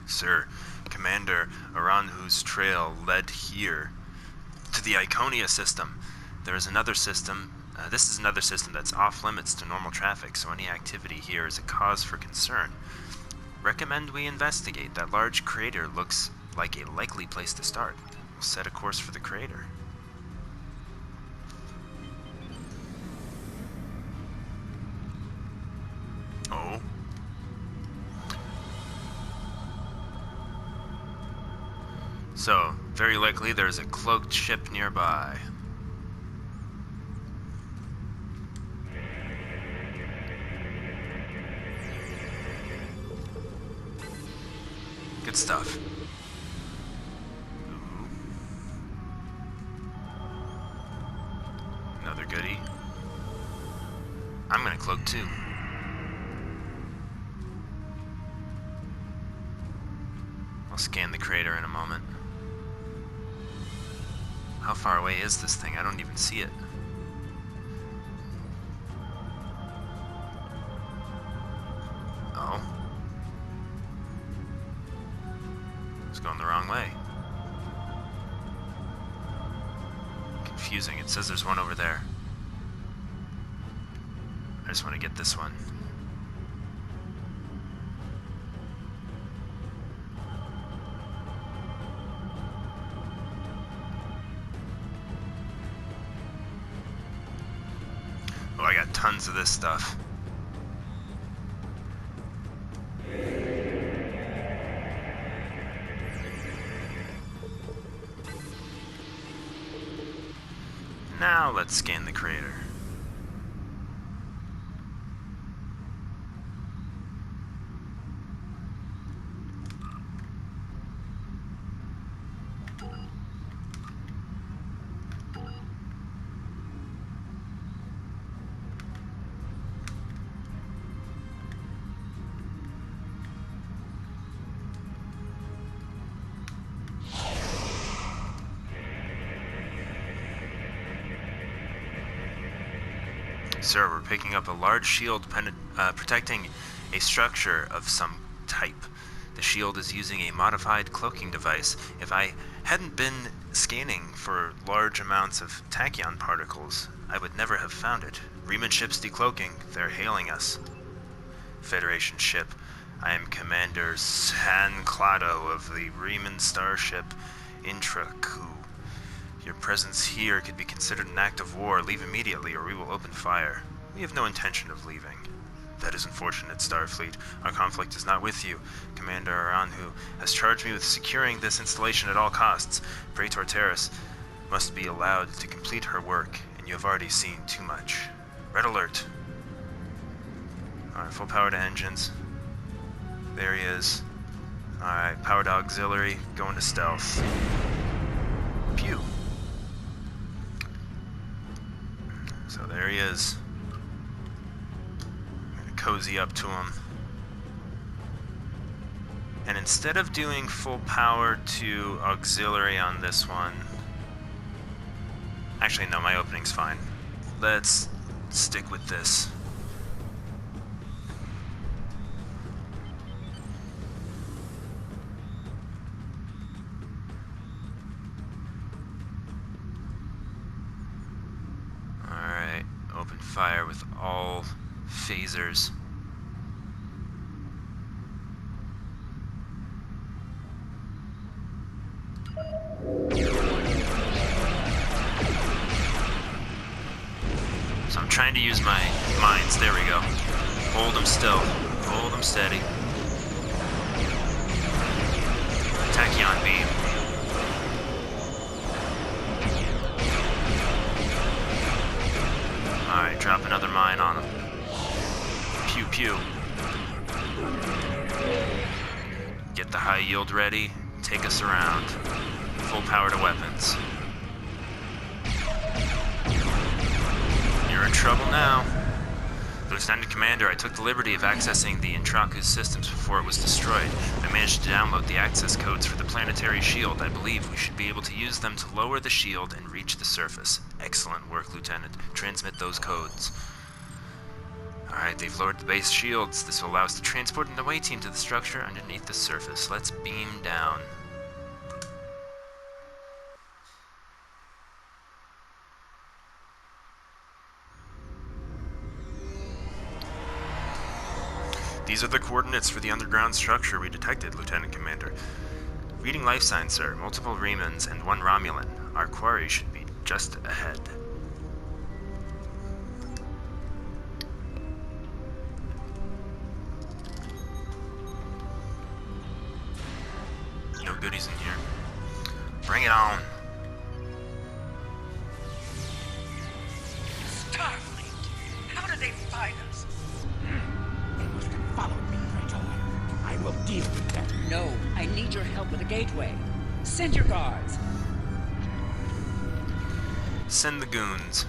Sir, Commander Aranhu's trail led here to the Iconia system. There is another system. This is another system that's off limits to normal traffic, so any activity here is a cause for concern. Recommend we investigate. That large crater looks like a likely place to start. We'll set a course for the crater. Oh. So, very likely there's a cloaked ship nearby. Good stuff. Ooh. Another goodie. I'm gonna cloak too. I'll scan the crater in a moment. How far away is this thing? I don't even see it. Oh. It's going the wrong way. Confusing. It says there's one over there. I just want to get this one. Oh, I got tons of this stuff. Now let's scan the crater. Sir, we're picking up a large shield protecting a structure of some type. The shield is using a modified cloaking device. If I hadn't been scanning for large amounts of tachyon particles, I would never have found it. Riemann ship's decloaking. They're hailing us. Federation ship. I am Commander San Clado of the Riemann starship Intraku. Your presence here could be considered an act of war. Leave immediately, or we will open fire. We have no intention of leaving. That is unfortunate, Starfleet. Our conflict is not with you. Commander Aranhu has charged me with securing this installation at all costs. Praetor Taris must be allowed to complete her work, and you have already seen too much. Red alert. Alright, full power to engines. There he is. Alright, power to auxiliary, going to stealth. Pew. So there he is. I'm gonna cozy up to him. And instead of doing full power to auxiliary on this one... Actually, no, my opening's fine. Let's stick with this. Open fire with all phasers. So I'm trying to use my mines. There we go. Hold them still. Hold them steady. Tachyon beam. Alright, drop another mine on him. Pew pew. Get the high yield ready. Take us around. Full power to weapons. You're in trouble now. Lieutenant Commander, I took the liberty of accessing the Intraku's systems before it was destroyed. I managed to download the access codes for the planetary shield. I believe we should be able to use them to lower the shield and reach the surface. Excellent work, Lieutenant. Transmit those codes. Alright, they've lowered the base shields. This will allow us to transport an away team to the structure underneath the surface. Let's beam down. These are the coordinates for the underground structure we detected, Lieutenant Commander. Reading life signs, sir. Multiple Remans and 1 Romulan. Our quarry should be just ahead. No goodies in here. Bring it on. Starfleet! How did they find us? They must have followed me, Praetor. I will deal with them. No, I need your help with the gateway. Send your guards. Send the goons.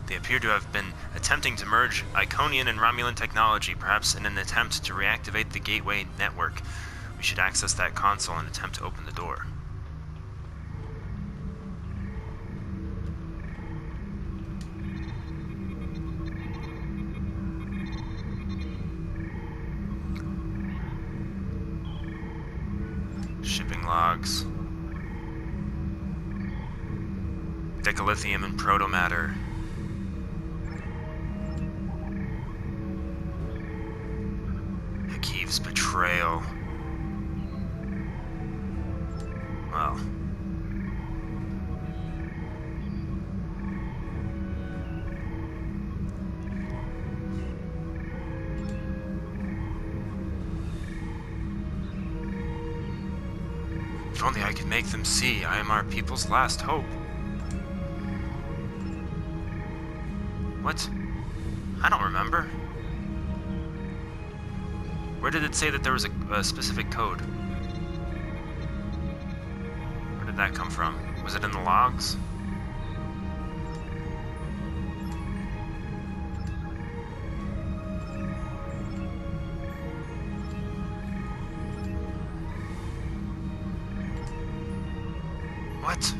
They appear to have been attempting to merge Iconian and Romulan technology, perhaps in an attempt to reactivate the gateway network. We should access that console and attempt to open the door. Shipping logs. Decalithium and protomatter. Hakiv's betrayal. Well. If only I could make them see I am our people's last hope. What? I don't remember. Where did it say that there was a specific code? Where did that come from? Was it in the logs? What?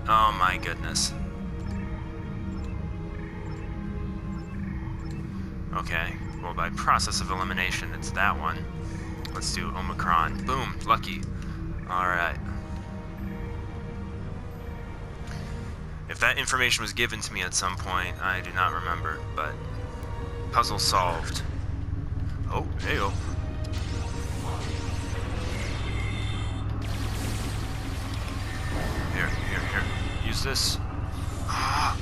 Oh my goodness. Okay, well by process of elimination it's that one. Let's do Omicron. Boom, lucky. Alright. If that information was given to me at some point, I do not remember, but puzzle solved. Oh, hey-oh. Here. Use this. Ah.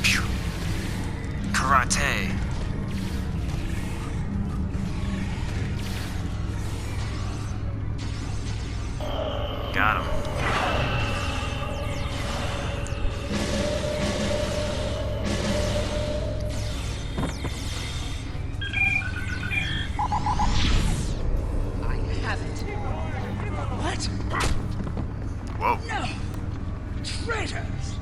Phew. Karate. Got him. Whoa. No! Traitors!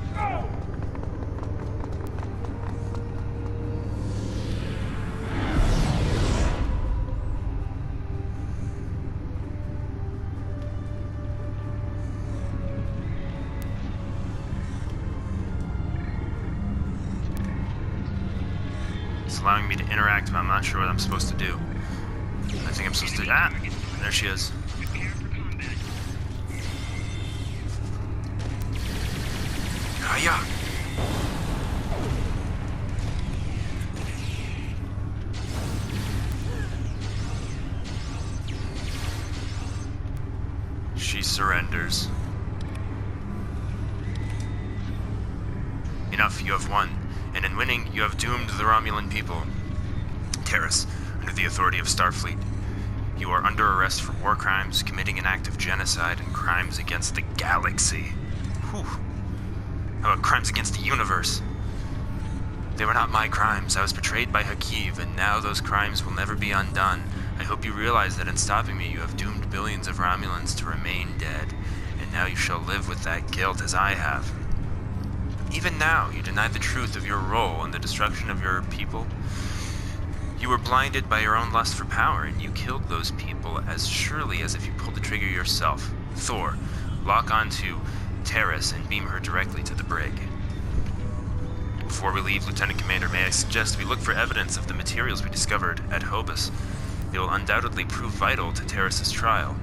It's allowing me to interact, but I'm not sure what I'm supposed to do. I think I'm supposed to... Ah! There she is. Hiya! She surrenders. Enough, you have won. And in winning, you have doomed the Romulan people. Taris, under the authority of Starfleet, you are under arrest for war crimes, committing an act of genocide, and crimes against the galaxy. Whew. How about crimes against the universe? They were not my crimes. I was betrayed by Hakiv, and now those crimes will never be undone. I hope you realize that in stopping me, you have doomed billions of Romulans to remain dead, and now you shall live with that guilt as I have. Even now, you deny the truth of your role in the destruction of your people. You were blinded by your own lust for power, and you killed those people as surely as if you pulled the trigger yourself. Thor, lock onto Taris and beam her directly to the brig. Before we leave, Lieutenant Commander, may I suggest we look for evidence of the materials we discovered at Hobus. They will undoubtedly prove vital to Taris' trial.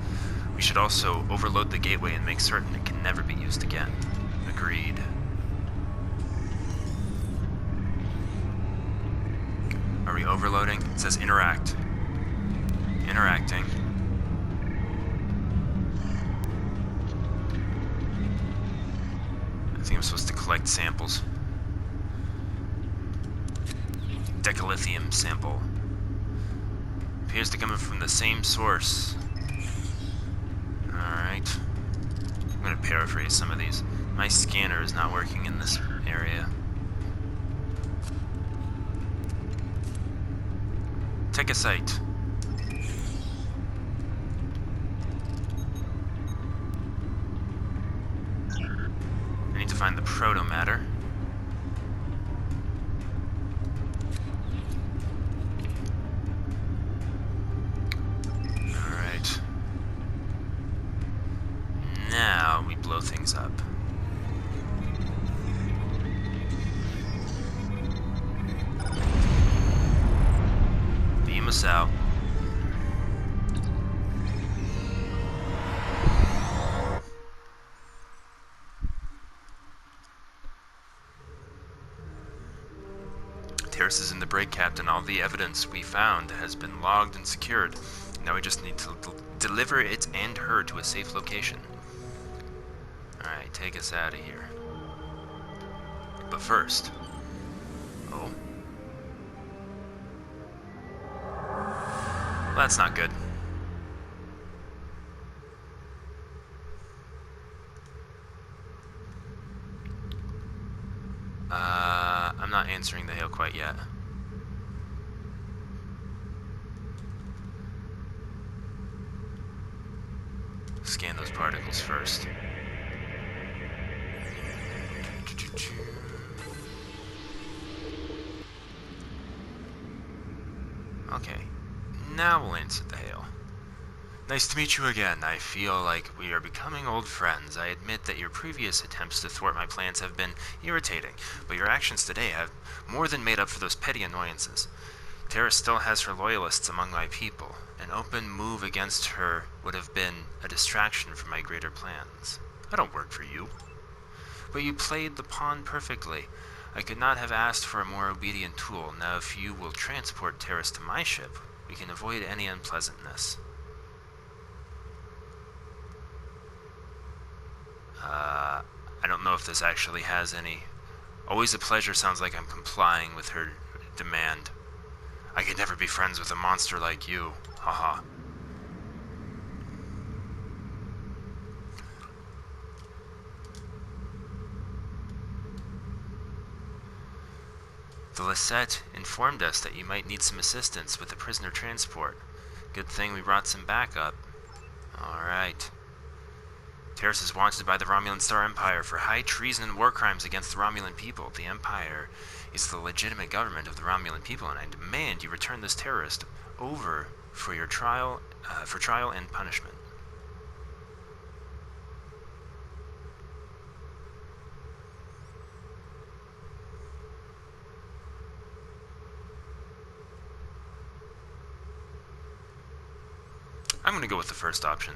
We should also overload the gateway and make certain it can never be used again. Agreed. Are we overloading? It says interact. Interacting. I think I'm supposed to collect samples. Decalithium sample. Appears to come from the same source. Alright. I'm gonna paraphrase some of these. My scanner is not working in this area. Take a site. I need to find the proto-matter. Alright. Now we blow things up. Beam us out. Taris is in the brig, Captain. All the evidence we found has been logged and secured. Now we just need to deliver it and her to a safe location. Alright, take us out of here. But first... Oh. Well, that's not good. I'm not answering the hail quite yet. Scan those particles first. Okay, now we'll answer the hail. Nice to meet you again. I feel like we are becoming old friends. I admit that your previous attempts to thwart my plans have been irritating, but your actions today have more than made up for those petty annoyances. Taris still has her loyalists among my people. An open move against her would have been a distraction from my greater plans. I don't work for you. But you played the pawn perfectly. I could not have asked for a more obedient tool. Now if you will transport Taris to my ship, we can avoid any unpleasantness. I don't know if this actually has any... Always a pleasure sounds like I'm complying with her demand. I could never be friends with a monster like you. Haha. The Lisette informed us that you might need some assistance with the prisoner transport. Good thing we brought some backup. Alright. Taris is wanted by the Romulan Star Empire for high treason and war crimes against the Romulan people. The Empire is the legitimate government of the Romulan people, and I demand you return this terrorist over for your trial, and punishment. I'm going to go with the first option.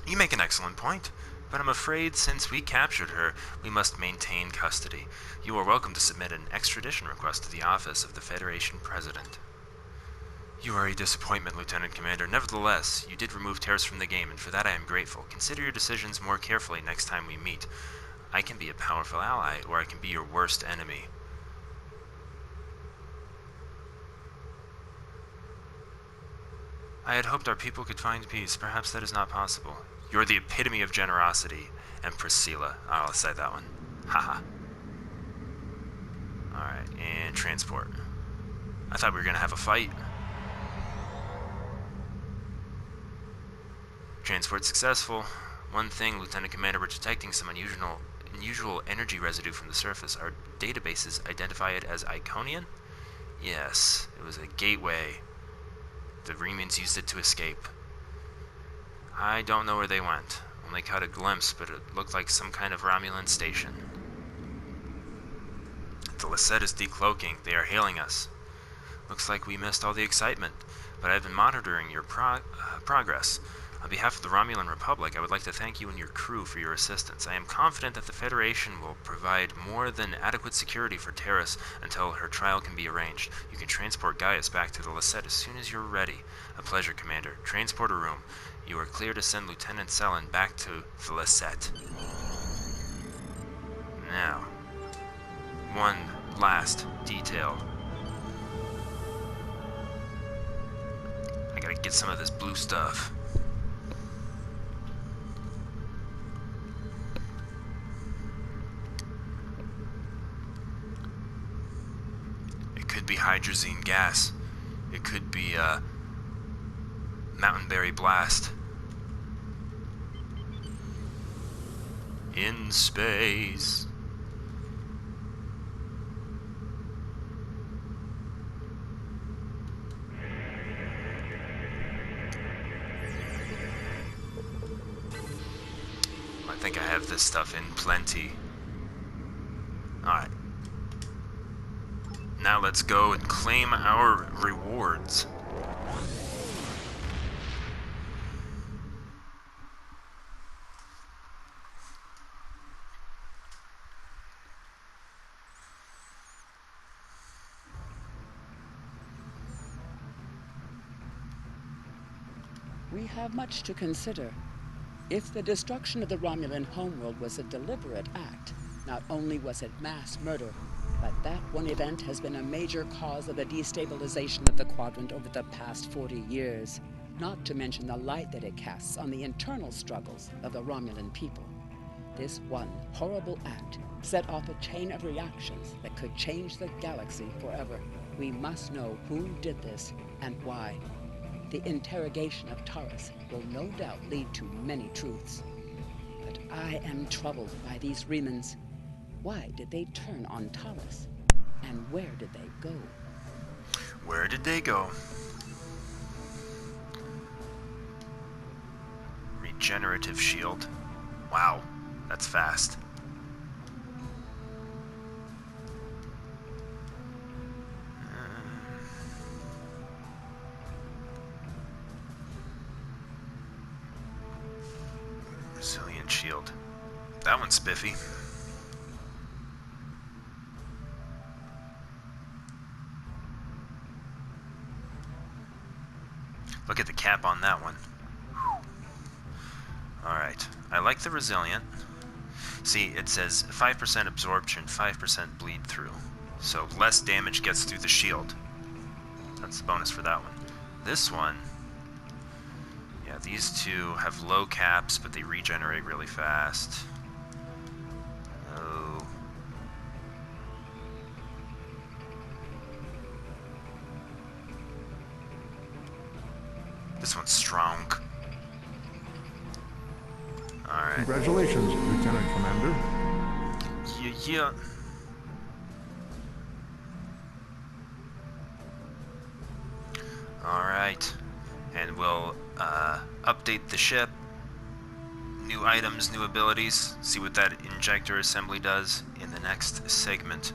You make an excellent point, but I'm afraid since we captured her, we must maintain custody. You are welcome to submit an extradition request to the office of the Federation President. You are a disappointment, Lieutenant Commander. Nevertheless, you did remove Taris from the game, and for that I am grateful. Consider your decisions more carefully next time we meet. I can be a powerful ally, or I can be your worst enemy. I had hoped our people could find peace. Perhaps that is not possible. You're the epitome of generosity, Empress Sela. I'll say that one. Haha. Alright, and transport. I thought we were going to have a fight. Transport successful. One thing, Lieutenant Commander, we're detecting some unusual energy residue from the surface. Our databases identify it as Iconian? Yes, it was a gateway. The Remans used it to escape. I don't know where they went. Only caught a glimpse, but it looked like some kind of Romulan station. The Lisette is decloaking. They are hailing us. Looks like we missed all the excitement, but I've been monitoring your progress. On behalf of the Romulan Republic, I would like to thank you and your crew for your assistance. I am confident that the Federation will provide more than adequate security for Taris until her trial can be arranged. You can transport Gaius back to the Lisette as soon as you're ready. A pleasure, Commander. Transporter room. You are clear to send Lieutenant Selen back to the Lisette. Now, one last detail. I gotta get some of this blue stuff. It could be hydrazine gas. It could be mountainberry blast. In space. I think I have this stuff in plenty. Alright. Now let's go and claim our rewards. We have much to consider. If the destruction of the Romulan homeworld was a deliberate act, not only was it mass murder, but that one event has been a major cause of the destabilization of the Quadrant over the past 40 years, not to mention the light that it casts on the internal struggles of the Romulan people. This one horrible act set off a chain of reactions that could change the galaxy forever. We must know who did this and why. The interrogation of Taris will no doubt lead to many truths. But I am troubled by these Remans. Why did they turn on Taris? And where did they go? Where did they go? Regenerative shield. Wow, that's fast. Resilient shield. That one's spiffy. Look at the cap on that one. Alright, I like the resilient. See, it says 5% absorption, 5% bleed through. So less damage gets through the shield. That's the bonus for that one. This one, yeah, these two have low caps, but they regenerate really fast. Oh. This one's strong. Alright. Congratulations, Lieutenant Commander. Yeah. Alright. And we'll update the ship. New items, new abilities. See what that injector assembly does in the next segment.